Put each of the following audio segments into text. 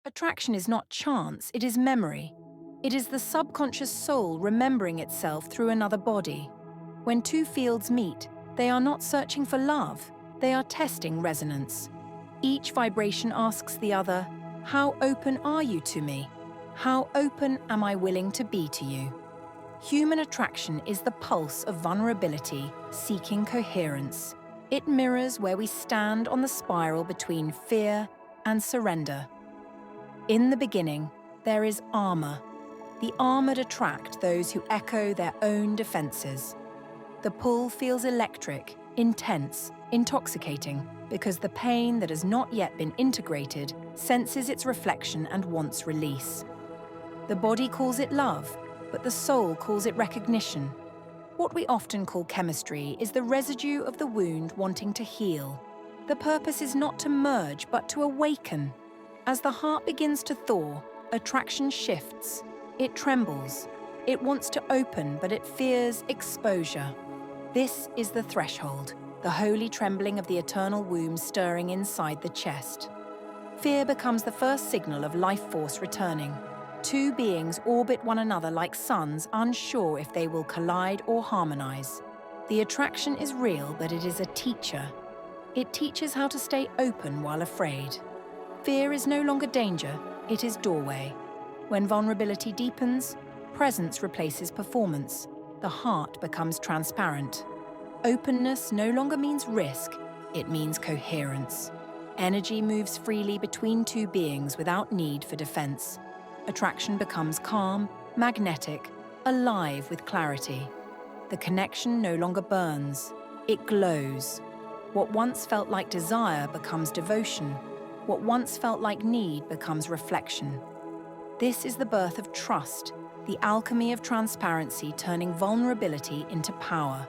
Attraction is not chance, it is memory. It is the subconscious soul remembering itself through another body. When two fields meet, they are not searching for love, they are testing resonance. Each vibration asks the other, how open are you to me? How open am I willing to be to you? Human attraction is the pulse of vulnerability seeking coherence. It mirrors where we stand on the spiral between fear and surrender. In the beginning, there is armor. The armored attract those who echo their own defenses. The pull feels electric, intense, intoxicating, because the pain that has not yet been integrated senses its reflection and wants release. The body calls it love, but the soul calls it recognition. What we often call chemistry is the residue of the wound wanting to heal. The purpose is not to merge, but to awaken. As the heart begins to thaw, attraction shifts. It trembles. It wants to open, but it fears exposure. This is the threshold, the holy trembling of the eternal womb stirring inside the chest. Fear becomes the first signal of life force returning. Two beings orbit one another like suns, unsure if they will collide or harmonize. The attraction is real, but it is a teacher. It teaches how to stay open while afraid. Fear is no longer danger, it is doorway. When vulnerability deepens, presence replaces performance. The heart becomes transparent. Openness no longer means risk, it means coherence. Energy moves freely between two beings without need for defense. Attraction becomes calm, magnetic, alive with clarity. The connection no longer burns, it glows. What once felt like desire becomes devotion. What once felt like need becomes reflection. This is the birth of trust, the alchemy of transparency turning vulnerability into power.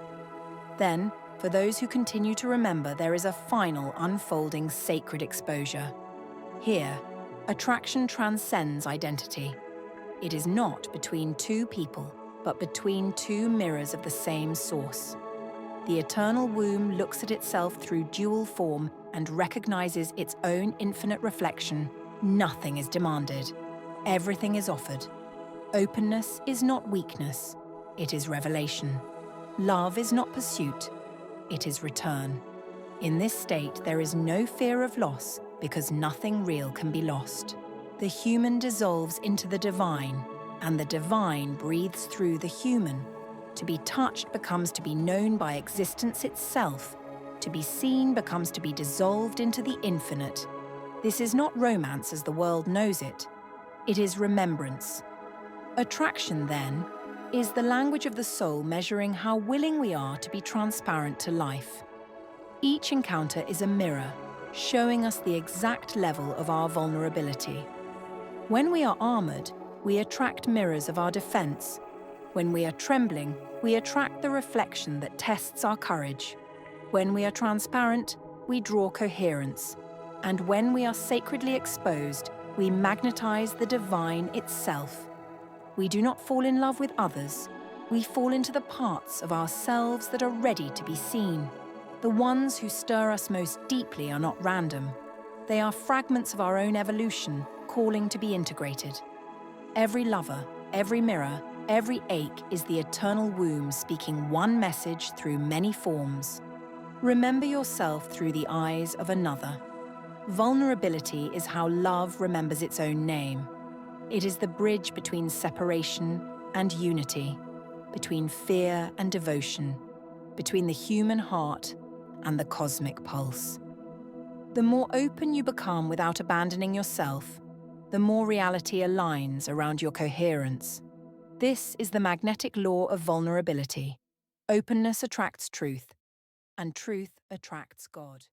Then, for those who continue to remember, there is a final unfolding sacred exposure. Here, attraction transcends identity. It is not between two people, but between two mirrors of the same source. The eternal womb looks at itself through dual form and recognizes its own infinite reflection. Nothing is demanded. Everything is offered. Openness is not weakness, it is revelation. Love is not pursuit, it is return. In this state, there is no fear of loss because nothing real can be lost. The human dissolves into the divine, and the divine breathes through the human. To be touched becomes to be known by existence itself. To be seen becomes to be dissolved into the infinite. This is not romance as the world knows it. It is remembrance. Attraction, then, is the language of the soul measuring how willing we are to be transparent to life. Each encounter is a mirror, showing us the exact level of our vulnerability. When we are armored, we attract mirrors of our defense. When we are trembling, we attract the reflection that tests our courage. When we are transparent, we draw coherence. And when we are sacredly exposed, we magnetize the divine itself. We do not fall in love with others. We fall into the parts of ourselves that are ready to be seen. The ones who stir us most deeply are not random. They are fragments of our own evolution, calling to be integrated. Every lover, every mirror, every ache is the eternal womb speaking one message through many forms. Remember yourself through the eyes of another. Vulnerability is how love remembers its own name. It is the bridge between separation and unity, between fear and devotion, between the human heart and the cosmic pulse. The more open you become without abandoning yourself, the more reality aligns around your coherence. This is the magnetic law of vulnerability. Openness attracts truth, and truth attracts God.